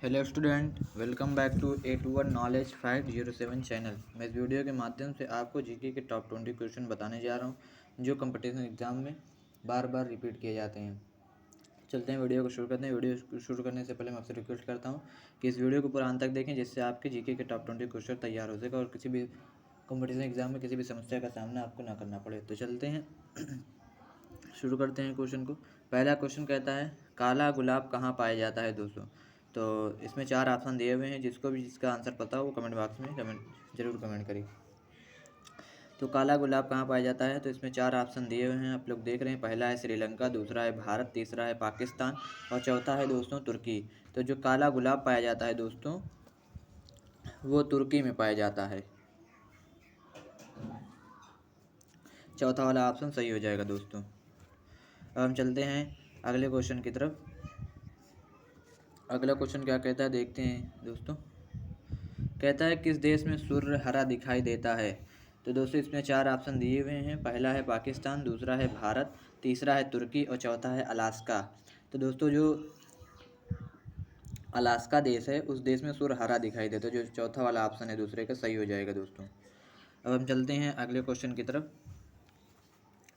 Hello student, welcome back to A21 knowledge fact 07 channel. मैं इस video के माध्यम से आपको जीके के टॉप 20 क्वेश्चन बताने जा रहा हूं जो कंपटीशन एग्जाम में बार बार रिपीट किए जाते हैं। चलते हैं वीडियो को शुरू करते हैं। वीडियो को शुरू करने से पहले मैं आपसे रिक्वेस्ट करता हूं कि इस वीडियो को पूरा अंत तक देखें, जिससे आपके जीके के टॉप 20 क्वेश्चन तैयार हो सके और किसी भी कंपटीशन एग्जाम में किसी भी समस्या का सामना आपको ना करना पड़े। तो चलते हैं शुरू करते हैं क्वेश्चन को। पहला क्वेश्चन कहता है, काला गुलाब कहाँ पाया जाता है दोस्तों। तो इसमें 4 ऑप्शन दिए हुए हैं। जिसका आंसर पता हो वो कमेंट बॉक्स में जरूर कमेंट करिए। तो काला गुलाब कहाँ पाया जाता है, तो इसमें 4 ऑप्शन दिए हुए हैं, आप लोग देख रहे हैं। पहला है श्रीलंका, दूसरा है भारत, तीसरा है पाकिस्तान और चौथा है दोस्तों तुर्की। तो जो काला गुलाब पाया जाता है दोस्तों वो तुर्की में पाया जाता है। चौथा वाला ऑप्शन सही हो जाएगा दोस्तों। अब हम चलते हैं अगले क्वेश्चन की तरफ। अगला क्वेश्चन क्या कहता है देखते हैं दोस्तों। कहता है, किस देश में सूर्य हरा दिखाई देता है। तो दोस्तों इसमें 4 ऑप्शन दिए हुए हैं। पहला है पाकिस्तान, दूसरा है भारत, तीसरा है तुर्की और चौथा है अलास्का। तो दोस्तों जो अलास्का देश है उस देश में सूर्य हरा दिखाई देता है। जो चौथा वाला ऑप्शन है दूसरे का सही हो जाएगा दोस्तों। अब हम चलते हैं अगले क्वेश्चन की तरफ।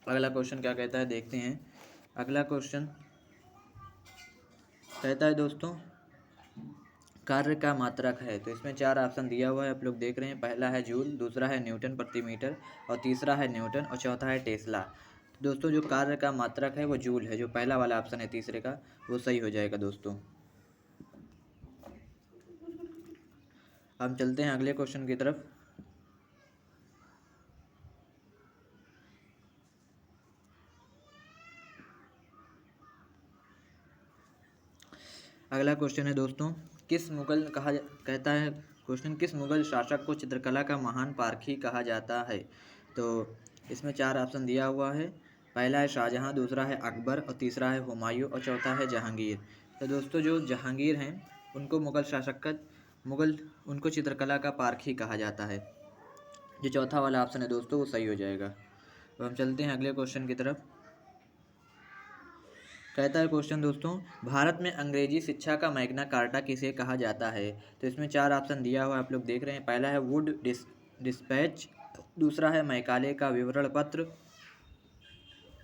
अगला क्वेश्चन क्या कहता है देखते हैं। अगला क्वेश्चन कहता है दोस्तों, कार्य का मात्रक है। तो इसमें 4 ऑप्शन दिया हुआ है, आप लोग देख रहे हैं। पहला है जूल, दूसरा है न्यूटन प्रति मीटर और तीसरा है न्यूटन और चौथा है टेस्ला। तो दोस्तों जो कार्य का मात्रक है वो जूल है। जो पहला वाला ऑप्शन है तीसरे का वो सही हो जाएगा दोस्तों। हम चलते हैं अगले क्वेश्चन की तरफ। अगला क्वेश्चन है दोस्तों, कहता है क्वेश्चन, किस मुगल शासक को चित्रकला का महान पारखी कहा जाता है। तो इसमें 4 ऑप्शन दिया हुआ है। पहला है शाहजहां, दूसरा है अकबर और तीसरा है हुमायूं और चौथा है जहांगीर। तो दोस्तों जो जहांगीर हैं उनको मुगल उनको चित्रकला का पारखी कहा जाता है। जो चौथा वाला ऑप्शन है दोस्तों वो सही हो जाएगा। तो हम चलते हैं अगले क्वेश्चन की तरफ। कहता है क्वेश्चन दोस्तों, भारत में अंग्रेजी शिक्षा का मैग्ना कार्टा किसे कहा जाता है। तो इसमें 4 ऑप्शन दिया हुआ है, आप लोग देख रहे हैं। पहला है डिस्पैच, दूसरा है मैकाले का विवरण पत्र,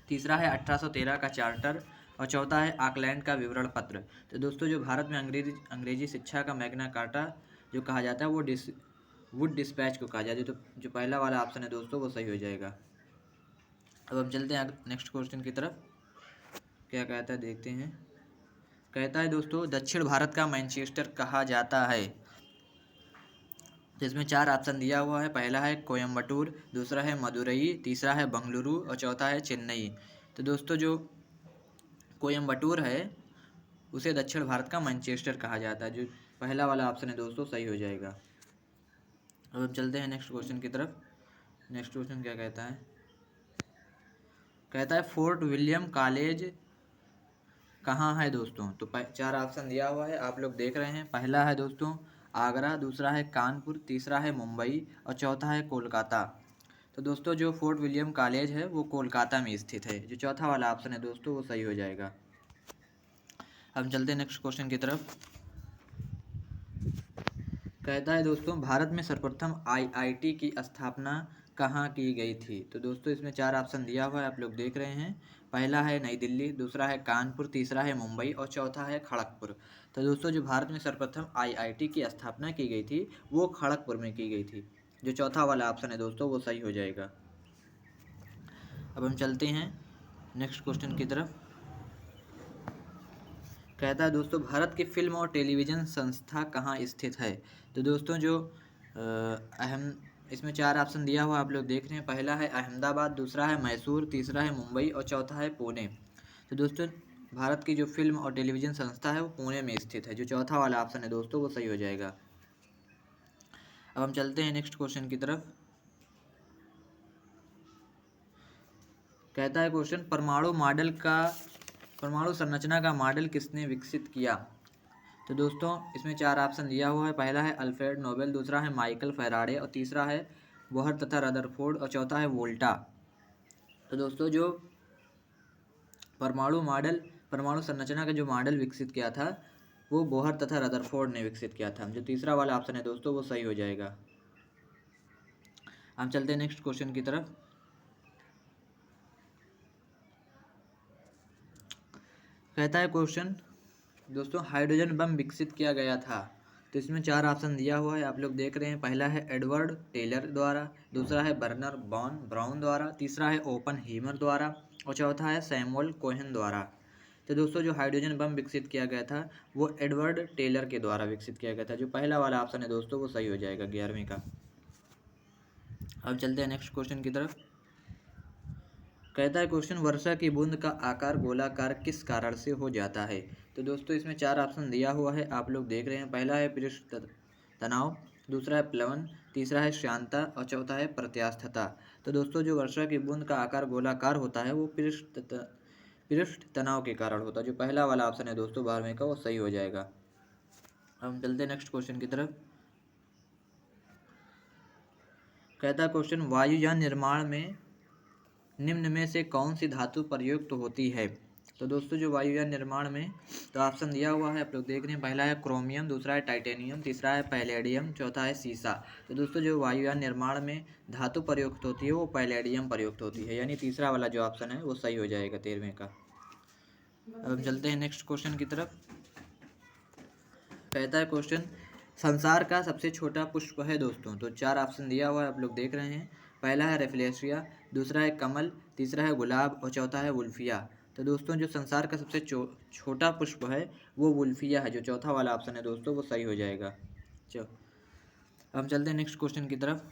तीसरा है 1813 का चार्टर और चौथा है ऑकलैंड का विवरण पत्र। तो दोस्तों जो भारत में अंग्रेजी शिक्षा का मैग्ना कार्टा जो कहा जाता है वो वुड डिस्पैच को कहा जाता है। तो जो पहला वाला ऑप्शन है दोस्तों वो सही हो जाएगा। अब हम चलते हैं नेक्स्ट क्वेश्चन की तरफ। क्या कहता है देखते हैं। कहता है दोस्तों, दक्षिण भारत का मैनचेस्टर कहा जाता है। जिसमें 4 ऑप्शन दिया हुआ है। पहला है कोयम्बटूर, दूसरा है मदुरई, तीसरा है बंगलुरु और चौथा है चेन्नई। तो दोस्तों जो कोयम्बटूर है उसे दक्षिण भारत का मैनचेस्टर कहा जाता है। जो पहला वाला ऑप्शन है दोस्तों सही हो जाएगा। अब हम चलते हैं नेक्स्ट क्वेश्चन की तरफ। नेक्स्ट क्वेश्चन क्या कहता है। कहता है, फोर्ट विलियम कॉलेज कहाँ है दोस्तों। तो 4 ऑप्शन दिया हुआ है, आप लोग देख रहे हैं। पहला है दोस्तों आगरा, दूसरा है कानपुर, तीसरा है मुंबई और चौथा है कोलकाता। तो दोस्तों जो फोर्ट विलियम कॉलेज है वो कोलकाता में स्थित है। जो चौथा वाला ऑप्शन है दोस्तों वो सही हो जाएगा। हम चलते हैं नेक्स्ट क्वेश्चन की तरफ। कहता है दोस्तों, भारत में सर्वप्रथम आईआईटी की स्थापना कहाँ की गई थी। तो दोस्तों इसमें 4 ऑप्शन दिया हुआ है, आप लोग देख रहे हैं। पहला है नई दिल्ली, दूसरा है कानपुर, तीसरा है मुंबई और चौथा है खड़गपुर। तो दोस्तों जो भारत में सर्वप्रथम आईआईटी की स्थापना की गई थी वो खड़गपुर में की गई थी। जो चौथा वाला ऑप्शन है दोस्तों वो सही हो जाएगा। अब हम चलते हैं नेक्स्ट क्वेश्चन की तरफ। कहता है दोस्तों, भारत की फिल्म और टेलीविज़न संस्था कहाँ स्थित है। तो दोस्तों जो अहम इसमें 4 ऑप्शन दिया हुआ आप लोग देख रहे हैं। पहला है अहमदाबाद, दूसरा है मैसूर, तीसरा है मुंबई और चौथा है पुणे। तो दोस्तों भारत की जो फिल्म और टेलीविज़न संस्था है वो पुणे में स्थित है। जो चौथा वाला ऑप्शन है दोस्तों वो सही हो जाएगा। अब हम चलते हैं नेक्स्ट क्वेश्चन की तरफ। कहता है क्वेश्चन, परमाणु संरचना का मॉडल किसने विकसित किया। तो दोस्तों इसमें 4 ऑप्शन दिया हुआ है। पहला है अल्फ्रेड नोबेल, दूसरा है माइकल फैराडे और तीसरा है बोहर तथा रदरफोर्ड और चौथा है वोल्टा। तो दोस्तों जो परमाणु संरचना का जो मॉडल विकसित किया था वो बोहर तथा रदरफोर्ड ने विकसित किया था। जो तीसरा वाला ऑप्शन है दोस्तों वो सही हो जाएगा। हम चलते हैं नेक्स्ट क्वेश्चन की तरफ। कहता है क्वेश्चन दोस्तों, हाइड्रोजन बम विकसित किया गया था। तो इसमें 4 ऑप्शन दिया हुआ है, आप लोग देख रहे हैं। पहला है एडवर्ड टेलर द्वारा, दूसरा है बर्नर बॉन ब्राउन द्वारा, तीसरा है ओपनहीमर द्वारा और चौथा है सैमुअल कोहेन द्वारा। तो दोस्तों जो हाइड्रोजन बम विकसित किया गया था वो एडवर्ड टेलर के द्वारा विकसित किया गया था। जो पहला वाला ऑप्शन है दोस्तों वो सही हो जाएगा 11वीं का। अब चलते हैं नेक्स्ट क्वेश्चन की तरफ। कहता है क्वेश्चन, वर्षा की बूंद का आकार गोलाकार किस कारण से हो जाता है। तो दोस्तों इसमें 4 ऑप्शन दिया हुआ है, आप लोग देख रहे हैं। पहला है पृष्ठ तनाव, दूसरा है प्लवन, तीसरा है श्यानता और चौथा है प्रत्यास्थता। तो दोस्तों जो वर्षा की बूंद का आकार गोलाकार होता है वो पृष्ठ तनाव के कारण होता है। जो पहला वाला ऑप्शन है दोस्तों 12वीं का वो सही हो जाएगा। अब हम चलते हैं नेक्स्ट क्वेश्चन की तरफ। कहता है क्वेश्चन, वायुयान निर्माण में निम्न में से कौन सी धातु प्रयुक्त होती है। तो दोस्तों जो वायुयान निर्माण में तो ऑप्शन दिया हुआ है, आप लोग देख रहे हैं। पहला है क्रोमियम, दूसरा है टाइटेनियम, तीसरा है पैलेडियम, चौथा है सीसा। तो दोस्तों जो वायुयान निर्माण में धातु प्रयुक्त होती है वो पैलेडियम प्रयुक्त होती है, यानी तीसरा वाला जो ऑप्शन है वो सही हो जाएगा 13वीं का। अब हम चलते हैं नेक्स्ट क्वेश्चन की तरफ। कहता है क्वेश्चन, संसार का सबसे छोटा पुष्प है दोस्तों। तो 4 ऑप्शन दिया हुआ है, आप लोग देख रहे हैं। पहला है रेफ्लेशिया, दूसरा है कमल, तीसरा है गुलाब और चौथा है वुल्फिया। तो दोस्तों जो संसार का सबसे छोटा पुष्प है वो वुल्फिया है। जो चौथा वाला ऑप्शन है दोस्तों वो सही हो जाएगा। चलो हम चलते हैं नेक्स्ट क्वेश्चन की तरफ।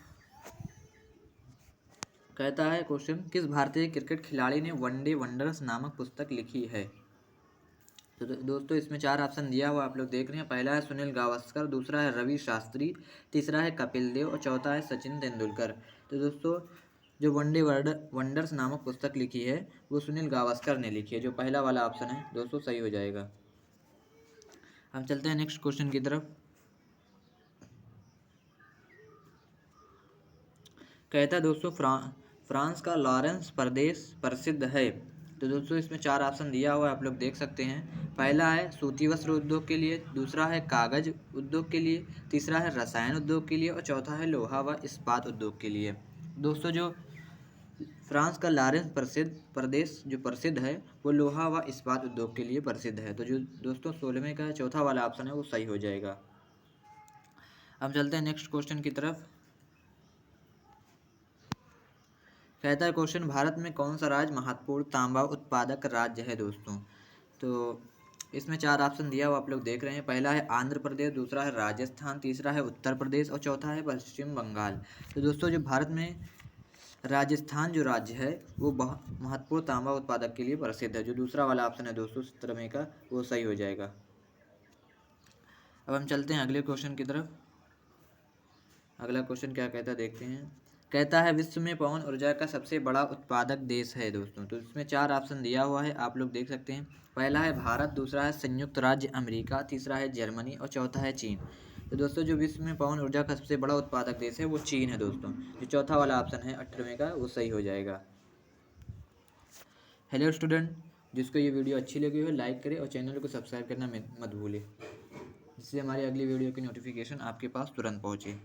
कहता है क्वेश्चन, किस भारतीय क्रिकेट खिलाड़ी ने वनडे वंडर्स नामक पुस्तक लिखी है। तो दोस्तों इसमें 4 ऑप्शन दिया हुआ आप लोग देख रहे हैं। पहला है सुनील गावस्कर, दूसरा है रवि शास्त्री, तीसरा है कपिल देव और चौथा है सचिन तेंदुलकर। तो दोस्तों जो वनडे वंडर्स नामक पुस्तक लिखी है वो सुनील गावस्कर ने लिखी है। जो पहला वाला ऑप्शन है दोस्तों सही हो जाएगा। हम चलते हैं नेक्स्ट क्वेश्चन की तरफ। कहता है दोस्तों, फ्रांस का लॉरेंस प्रदेश प्रसिद्ध है। तो दोस्तों इसमें 4 ऑप्शन दिया हुआ है, आप लोग देख सकते हैं। पहला है सूती वस्त्र उद्योग के लिए, दूसरा है कागज उद्योग के लिए, तीसरा है रसायन उद्योग के लिए और चौथा है लोहा व इस्पात उद्योग के लिए। दोस्तों जो फ्रांस का लॉरेंस प्रदेश जो प्रसिद्ध है वो लोहा व इस्पात उद्योग के लिए प्रसिद्ध है। तो जो दोस्तों 16वें का चौथा वाला ऑप्शन है वो सही हो जाएगा। अब चलते हैं नेक्स्ट क्वेश्चन की तरफ। कहता है क्वेश्चन, भारत में कौन सा राज्य महत्वपूर्ण तांबा उत्पादक राज्य है दोस्तों। तो इसमें 4 ऑप्शन दिया हुआ आप लोग देख रहे हैं। पहला है आंध्र प्रदेश, दूसरा है राजस्थान, तीसरा है उत्तर प्रदेश और चौथा है पश्चिम बंगाल। तो दोस्तों जो भारत में राजस्थान जो राज्य है वो महत्वपूर्ण तांबा उत्पादक के लिए प्रसिद्ध है। जो दूसरा वाला ऑप्शन है दोस्तों 17वें का वो सही हो जाएगा। अब हम चलते हैं अगले क्वेश्चन की तरफ। अगला क्वेश्चन क्या कहता है देखते हैं। कहता है विश्व में पवन ऊर्जा का सबसे बड़ा उत्पादक देश है दोस्तों। तो इसमें 4 ऑप्शन दिया हुआ है, आप लोग देख सकते हैं। पहला है भारत, दूसरा है संयुक्त राज्य अमेरिका, तीसरा है जर्मनी और चौथा है चीन। तो दोस्तों जो विश्व में पवन ऊर्जा का सबसे बड़ा उत्पादक देश है वो चीन है दोस्तों। जो चौथा वाला ऑप्शन है 18वें का वो सही हो जाएगा। हेलो स्टूडेंट, जिसको ये वीडियो अच्छी लगी हो लाइक करें और चैनल को सब्सक्राइब करना मत भूलें, जिससे हमारी अगली वीडियो की नोटिफिकेशन आपके पास तुरंत पहुँचे।